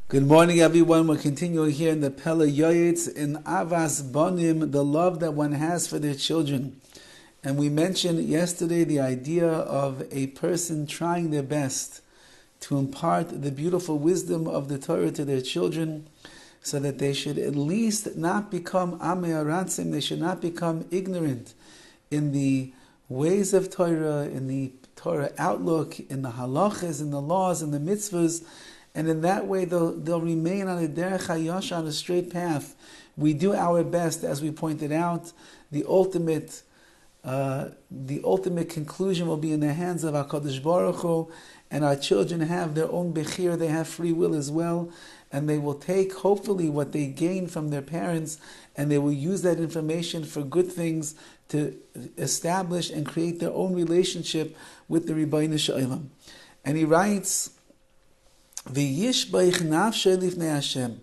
Good morning, everyone. We're continuing here in the PELE YOETZ in Ahavas Bonim, the love that one has for their children. And we mentioned yesterday the idea of a person trying their best to impart the beautiful wisdom of the Torah to their children, so that they should at least not become amei aratzim, they should not become ignorant in the ways of Torah, in the Torah outlook, in the halachas, in the laws, in the mitzvahs, and in that way they'll remain on a derech hayasha, on a straight path. We do our best, as we pointed out. The ultimate conclusion will be in the hands of HaKadosh Baruch Hu, and our children have their own bechir, they have free will as well, and they will take, hopefully, what they gain from their parents, and they will use that information for good things to establish and create their own relationship with the Ribbono Shel Olam. And he writes, V'yishbach nafshe lifnei Hashem.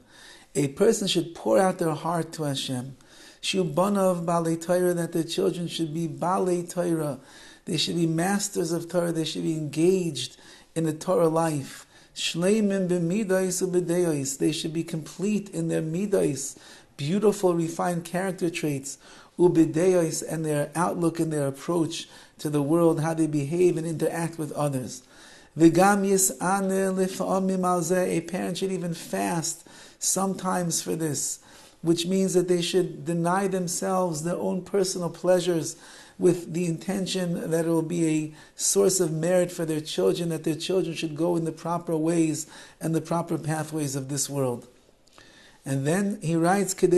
A person should pour out their heart to Hashem. Shu banav balei Torah, that their children should be balei Torah. They should be masters of Torah. They should be engaged in the Torah life. Shleimim b'midais u'b'deos. They should be complete in their midais, beautiful, refined character traits, u'b'deos, and their outlook and their approach to the world, how they behave and interact with others. V'gam yis'aneh lif'amim al zeh. A parent should even fast sometimes for this, which means that they should deny themselves their own personal pleasures with the intention that it will be a source of merit for their children, that their children should go in the proper ways and the proper pathways of this world. And then he writes, and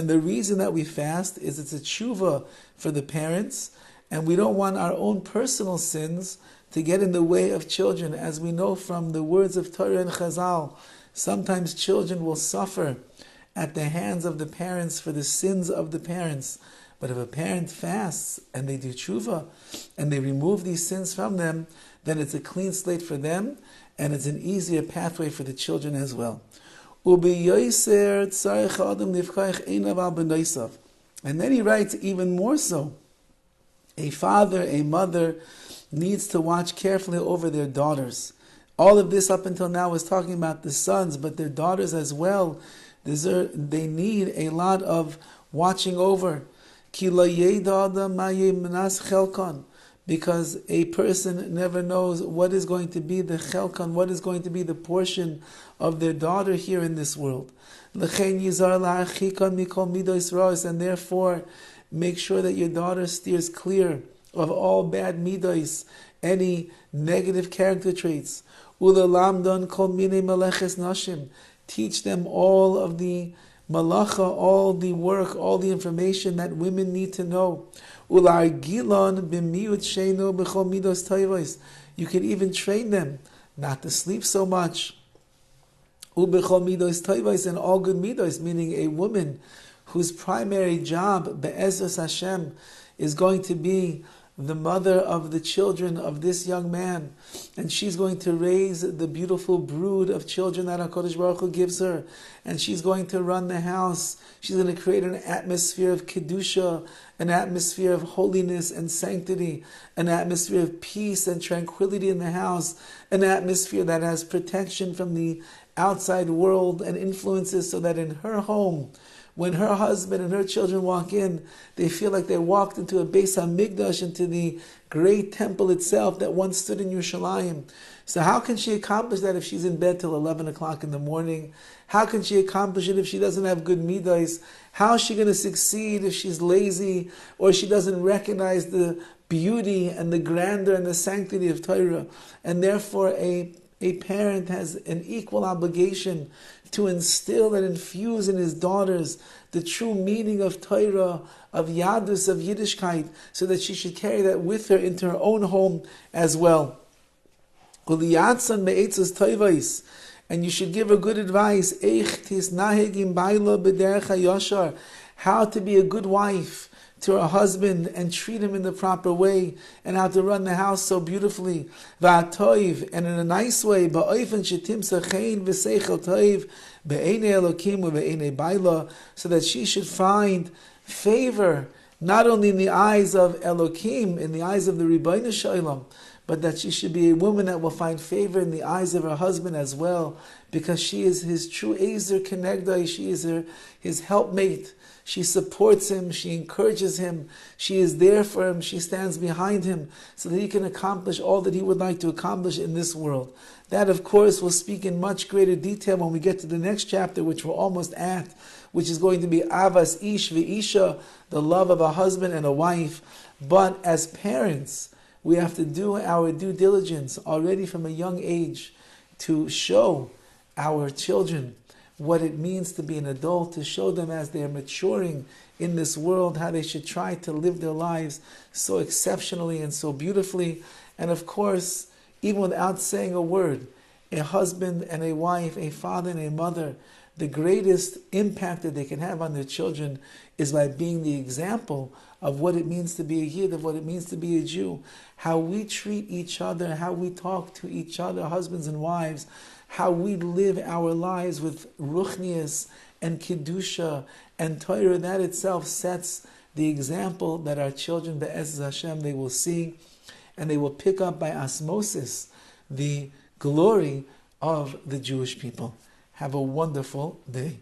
the reason that we fast is it's a tshuva for the parents, and we don't want our own personal sins to get in the way of children. As we know from the words of Torah and Chazal, sometimes children will suffer at the hands of the parents for the sins of the parents. But if a parent fasts and they do tshuva and they remove these sins from them, then it's a clean slate for them, and it's an easier pathway for the children as well. And then he writes even more so. A father, a mother needs to watch carefully over their daughters. All of this up until now was talking about the sons, but their daughters as well, they need a lot of watching over. Because a person never knows what is going to be the chelkan, what is going to be the portion of their daughter here in this world. And therefore, make sure that your daughter steers clear of all bad midos, any negative character traits. Teach them all of the malacha, all the work, all the information that women need to know. You can even train them not to sleep so much. And all good midos, meaning a woman whose primary job, be'ezus Hashem, is going to be the mother of the children of this young man, and she's going to raise the beautiful brood of children that HaKadosh Baruch Hu gives her, and she's going to run the house. She's going to create an atmosphere of kedusha, an atmosphere of holiness and sanctity, an atmosphere of peace and tranquility in the house, an atmosphere that has protection from the outside world and influences, so that in her home, when her husband and her children walk in, they feel like they walked into a Beis HaMikdash, into the great temple itself that once stood in Yerushalayim. So how can she accomplish that if she's in bed till 11 o'clock in the morning? How can she accomplish it if she doesn't have good midas? How is she going to succeed if she's lazy, or she doesn't recognize the beauty and the grandeur and the sanctity of Torah? And therefore a parent has an equal obligation to instill and infuse in his daughters the true meaning of Torah, of Yadus, of Yiddishkeit, so that she should carry that with her into her own home as well. And you should give her good advice, how to be a good wife to her husband and treat him in the proper way, and how to run the house so beautifully, and in a nice way, so that she should find favor not only in the eyes of Elokim, in the eyes of the Ribbono Shel Olam, but that she should be a woman that will find favor in the eyes of her husband as well, because she is his true Ezer Kenegdai, she is his helpmate. She supports him, she encourages him, she is there for him, she stands behind him so that he can accomplish all that he would like to accomplish in this world. That, of course, we'll speak in much greater detail when we get to the next chapter, which we're almost at, which is going to be Ahavas Ish V'Isha, the love of a husband and a wife. But as parents, we have to do our due diligence already from a young age to show our children what it means to be an adult, to show them as they are maturing in this world how they should try to live their lives so exceptionally and so beautifully. And of course, even without saying a word, a husband and a wife, a father and a mother, the greatest impact that they can have on their children is by being the example of what it means to be a Yid, of what it means to be a Jew. How we treat each other, how we talk to each other, husbands and wives, how we live our lives with Ruchnius and Kedusha and Torah, that itself sets the example that our children, Be'ez Hashem, they will see, and they will pick up by osmosis the glory of the Jewish people. Have a wonderful day.